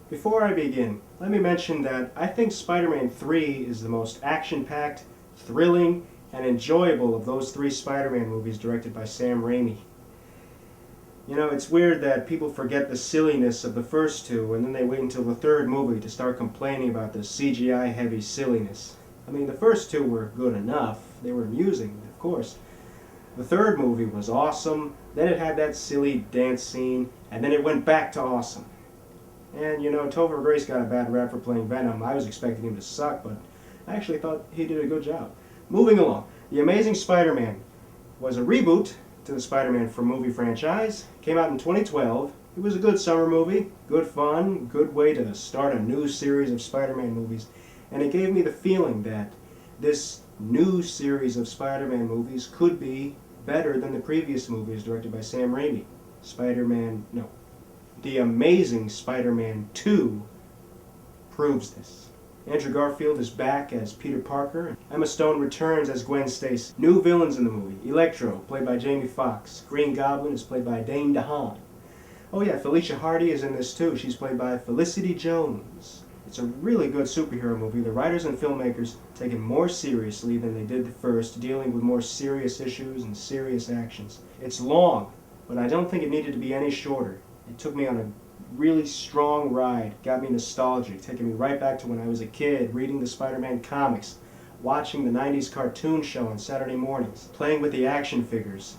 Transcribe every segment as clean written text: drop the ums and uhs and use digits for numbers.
Before I begin, let me mention that I think Spider-Man 3 is the most action-packed, thrilling, and enjoyable of those three Spider-Man movies directed by Sam Raimi. You know, it's weird that people forget the silliness of the first two and then they wait until the third movie to start complaining about the CGI-heavy silliness. I mean, the first two were good enough. They were amusing, of course. The third movie was awesome, then it had that silly dance scene, and then it went back to awesome. And, you know, Topher Grace got a bad rap for playing Venom. I was expecting him to suck, but I actually thought he did a good job. Moving along, The Amazing Spider-Man was a reboot to the Spider-Man movie franchise. Came out in 2012. It was a good summer movie, good fun, good way to start a new series of Spider-Man movies. And it gave me the feeling that this new series of Spider-Man movies could be better than the previous movies directed by Sam Raimi. The Amazing Spider-Man 2 proves this. Andrew Garfield is back as Peter Parker. Emma Stone returns as Gwen Stacy. New villains in the movie. Electro, played by Jamie Foxx. Green Goblin is played by Dane DeHaan. Oh yeah, Felicia Hardy is in this too. She's played by Felicity Jones. It's a really good superhero movie. The writers and filmmakers take it more seriously than they did the first, dealing with more serious issues and serious actions. It's long, but I don't think it needed to be any shorter. It took me on a really strong ride, got me nostalgic, taking me right back to when I was a kid, reading the Spider-Man comics, watching the 90s cartoon show on Saturday mornings, playing with the action figures,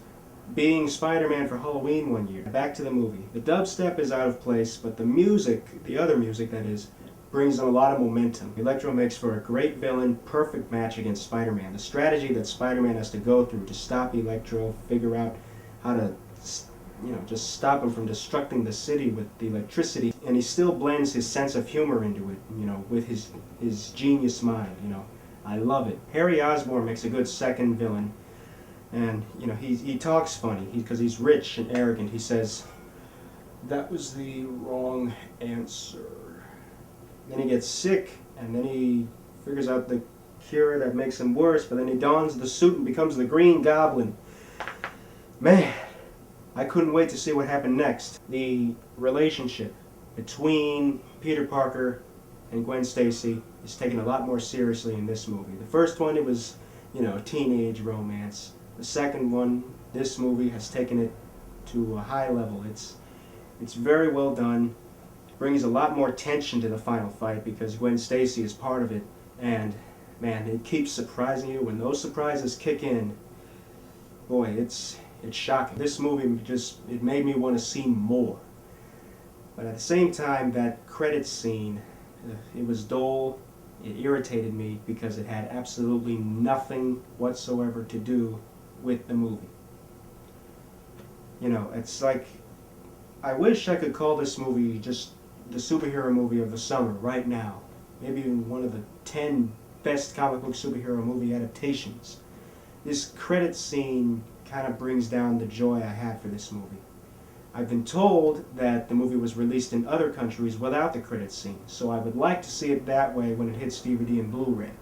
being Spider-Man for Halloween one year. Back to the movie. The dubstep is out of place, but the music, the other music that is, brings in a lot of momentum. Electro makes for a great villain, perfect match against Spider-Man. The strategy that Spider-Man has to go through to stop Electro, figure out how to just stop him from destructing the city with the electricity, and he still blends his sense of humor into it, with his genius mind, I love it. Harry Osborn makes a good second villain, and, he talks funny, because he's rich and arrogant. He says, "That was the wrong answer." Then he gets sick, and then he figures out the cure that makes him worse, but then he dons the suit and becomes the Green Goblin. Man, I couldn't wait to see what happened next. The relationship between Peter Parker and Gwen Stacy is taken a lot more seriously in this movie. The first one, it was, a teenage romance. The second one, this movie has taken it to a high level. It's very well done. It brings a lot more tension to the final fight because Gwen Stacy is part of it. And, man, it keeps surprising you. When those surprises kick in, boy, it's shocking. This movie it made me want to see more. But at the same time, that credit scene, it was dull, it irritated me because it had absolutely nothing whatsoever to do with the movie. It's like, I wish I could call this movie just the superhero movie of the summer, right now. Maybe even one of the 10 best comic book superhero movie adaptations. This credit scene kind of brings down the joy I had for this movie. I've been told that the movie was released in other countries without the credit scene, so I would like to see it that way when it hits DVD and Blu-ray.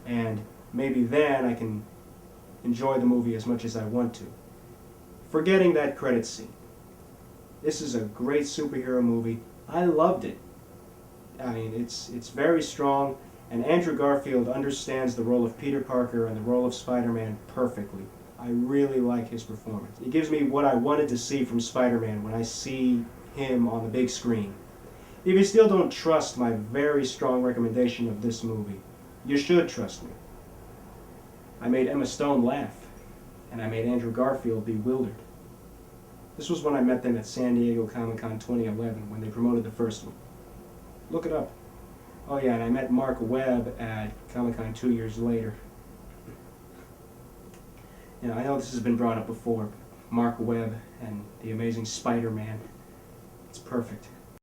And maybe then I can enjoy the movie as much as I want to. Forgetting that credit scene. This is a great superhero movie. I loved it. I mean, it's very strong, and Andrew Garfield understands the role of Peter Parker and the role of Spider-Man perfectly. I really like his performance. It gives me what I wanted to see from Spider-Man when I see him on the big screen. If you still don't trust my very strong recommendation of this movie, you should trust me. I made Emma Stone laugh, and I made Andrew Garfield bewildered. This was when I met them at San Diego Comic-Con 2011 when they promoted the first one. Look it up. Oh yeah, and I met Mark Webb at Comic-Con 2 years later. I know this has been brought up before, but Mark Webb and The Amazing Spider-Man, it's perfect.